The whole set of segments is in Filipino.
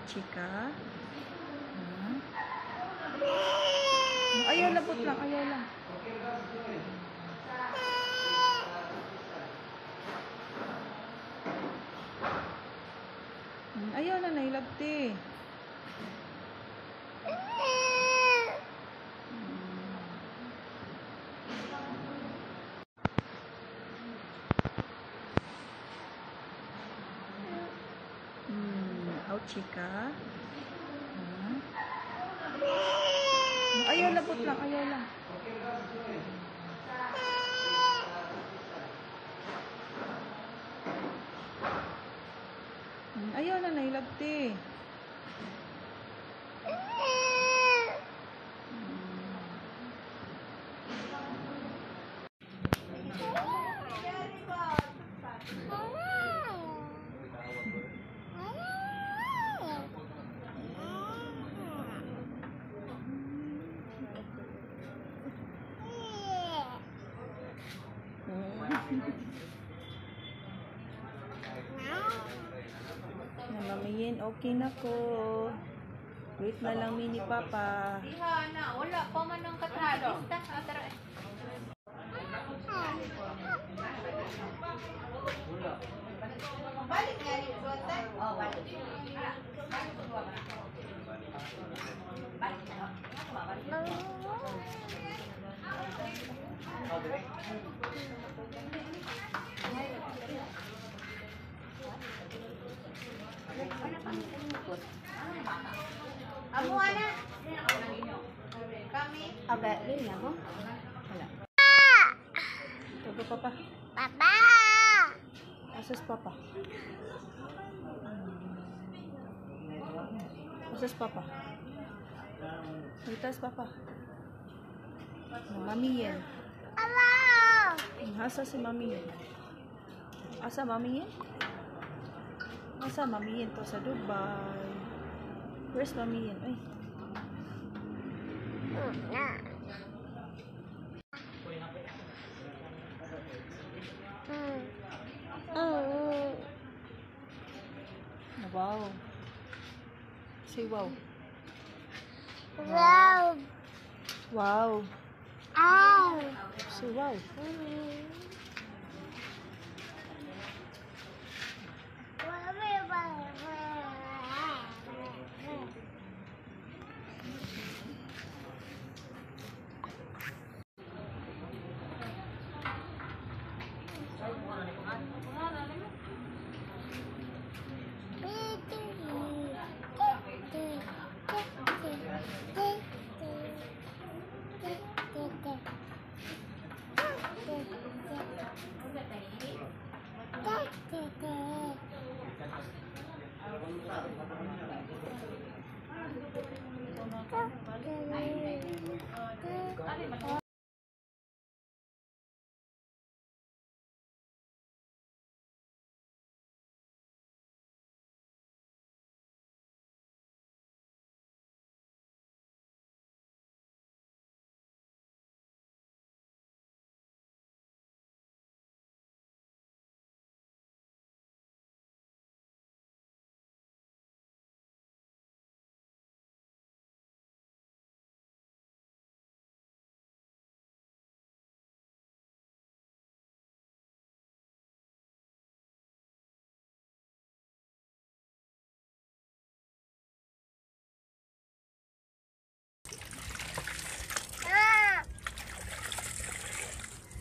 chika. Ayaw, labot lang, ayaw lang. Ayaw na, nailabti. Chika. Ayaw, labot lang, ayaw lang. Ayaw na, nailabti. Namamiyin, okay na ko. Wait na lang mini papa. Iha na, wala pa man ang katalo. Balik nga rin po, tay. Oh, balik. Amo ana. Kami. Aba, yun na mo. Wala. Tugo papa. Papa! Asas papa. Asas papa. Itas papa. Mamiyin. Hello! Asa si mamiyin? Asa mamiyin? Asa mamiyin to sa Dubai? Where's mamiyin? Ay. Wow. Say wow. Wow! Wow. Ow! Say wow.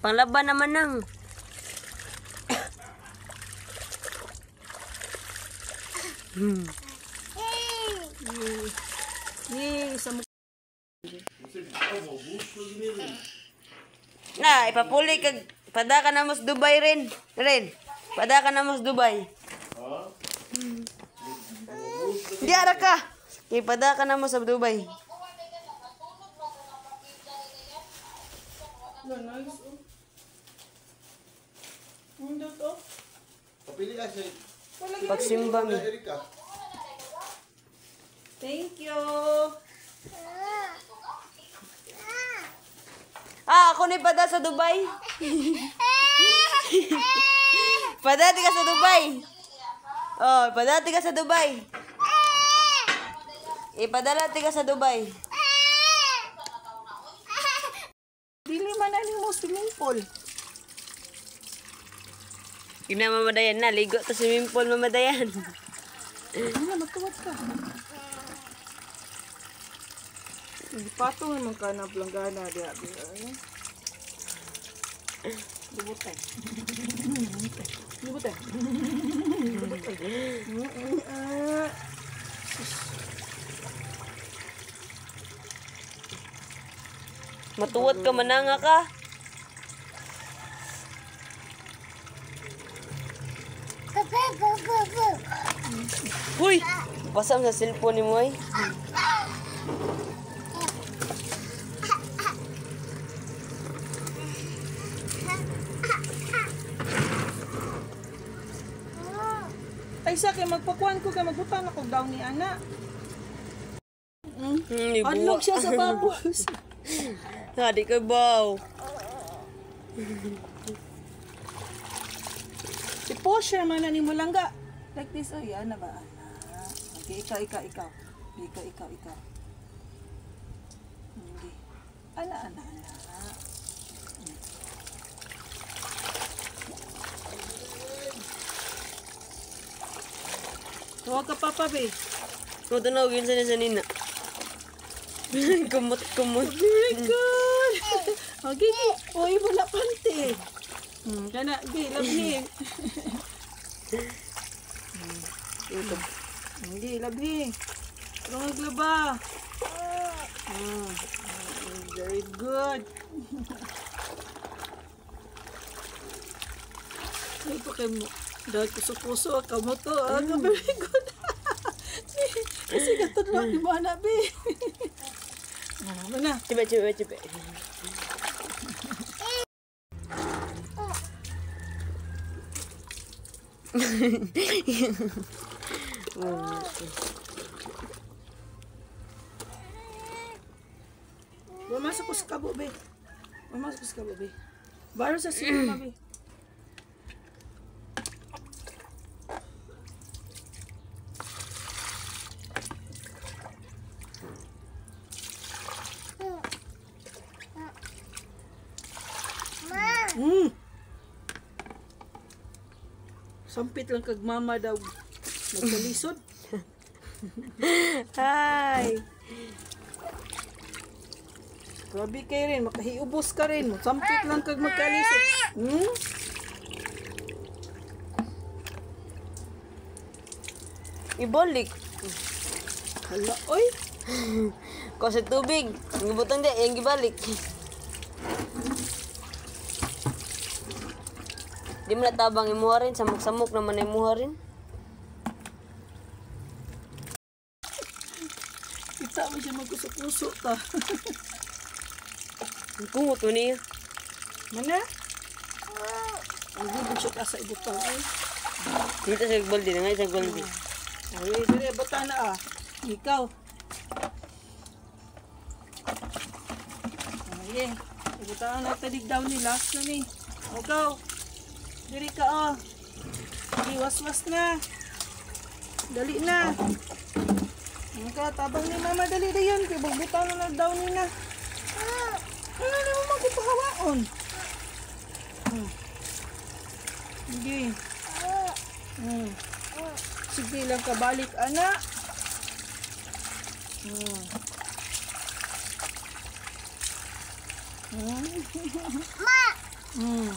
Panglaban naman nang. Na, ipapuli kag pada ka na mas Dubai rin. Pada ka na mas Dubai. Di ara ka. Ipada ka na mas sa Dubai. Pagsimba mi. Thank you. Ako ni pada sa Dubai. Padati ka sa Dubai. Oh, padati ka sa Dubai. Ipadala ti ka sa Dubai. Dili man ani mo swimming pool. Mamadayan na. Ligo to swimming pool mamadayan. Ano, magtuwad ka. Patong naman ka na planggana diya. Lubutay. Lubutay. Matuwad ka mananga ka. Huy! Pasam sa cellphone ni mo ay. Ay sa kay magpakuan ko kay magbutang ako daw ni ana. Adlog siya sa babos. Hadi ka baw. Si Posher man na ni mo langga. Like this, oh, yan na ba? Okay, ikaw. Ikaw. Okay. Ana. Huwag ka papa, be. Tutunog yun sa nina. Kumot. Very good. Okay, oy, wala pante. Kana, be, labhing. Hindi, labhing. Pero maglaba. Very good. Ay, pa kayo mo. Dahil puso-puso, kamo to. Very good. Kasi katulog, di mo hanapin. Ano na? Coba. Masuk ko sa kabo, be. Baru sa sila, be. Sampit lang kag mama daw. Nagkalisod. Hi. Grabe kayo rin, makahiubos ka rin. Sampit lang kag magkalisod. Ibalik. Hala, oy. Kau sa tubig. Ang butang dia, yang gibalik. Di mo natabang imuha rin. Samok-samok naman imuha rin. Kita mo siya magkusok-kusok ta. Ang kumot mo niya. Mana? Ang gibig siya ka sa ibutang. Dito sa goldi na nga, sa goldi. Ay, dire, bata na ah. Ikaw. Ay, ibutang na tadig daw nila. Nani? Ikaw. Diri ka oh. Iwas-was na. Dali na. Ikaw, tabang ni mama dali na yun. Kaya butang na daw nila. Ano naman magpahawaon? Hindi. Sige lang kabalik, anak.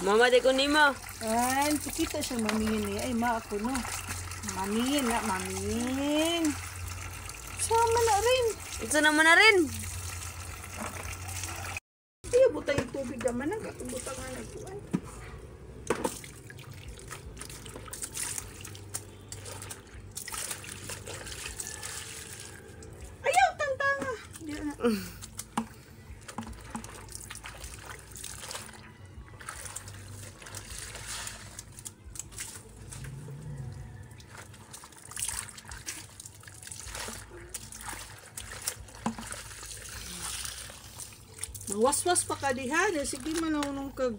Mama de ko ni mo. Ayan, kita siya mamihin eh. Ay, ma ako no. Mamihin na, mamihin. Sama na rin. Ito naman na rin. Iya, butang yung tubig naman. Ang katubutang nga nagpuan. Ayaw, tantanga. Di na. Waswas pa ka diha. Sige manunong kag.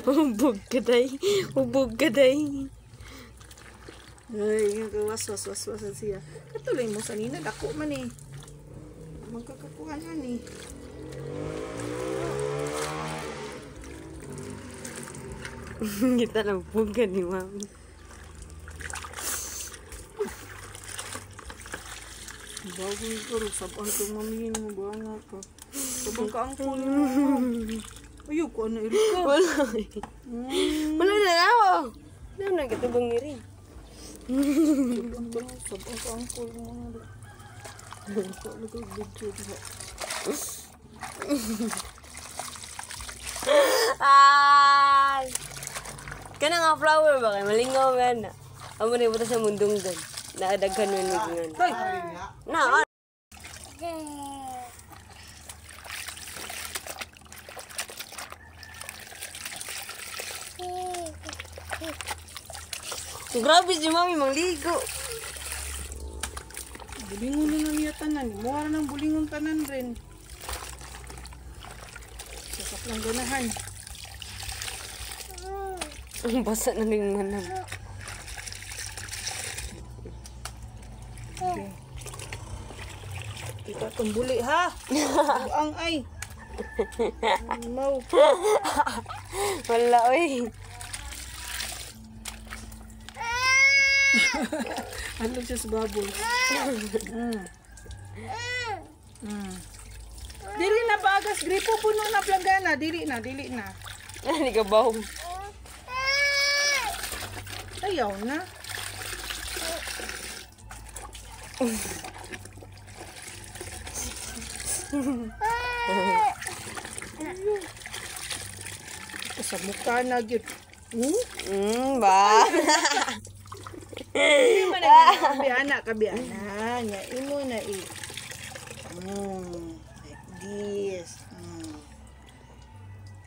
Hubog ka day. Ay, was siya. Katuloy mo sa nina, dako man eh. Magkakakuha na eh. Kita lang pugan ni mami. Bago ko rin, sabang ito mamihin mo ba na ka? Sabang ka ang kunin mo. Ayaw ko, ano, Erika? Wala. Wala na ako. Ano na katubang ni rin. Sabang ka ang kunin mo. Ito, lagay video diba? Ay! Kana nga flower ba kay malingaw man na. Amo ni buta sa mundong gan. Naadaghan man ni ngan. Tay! Na. Grabe si mami mangligo. Bulingon na niya tanan. Muha ng bulingon tanan rin. Sasak lang ganahan. Ang basa na ning manam. Okay. Kita itong buli ha. Buang ay. Mau. Wala oy. Ano siya sa baboy? Dili na bagas. Gripo puno na planggana. Dili na. Ani ka baw. Ayaw na. Sa mukha na yun. Ba. Hindi man na kabiana. Nya imo na i. Like this.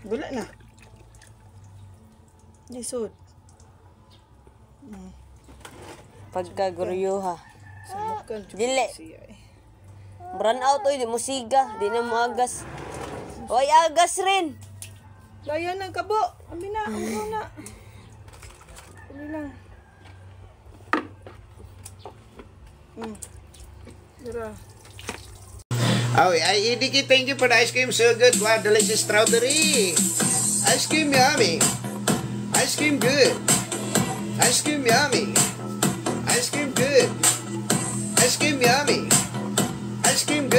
Wala na. Nisod. Pagkaguryo ha. Sa mukha. Dili. Siya eh. Run out oy, di mo siga, di na mo agas. Oy, agas rin. Bayan ng kabo. Ami na. Dali lang. Dara. Oh, Idiki, thank you for the ice cream. So good. Wow, delicious strawberry. Ice cream yummy. Ice cream good. Ice cream yummy. Ice cream good. Ice cream yummy. Ice cream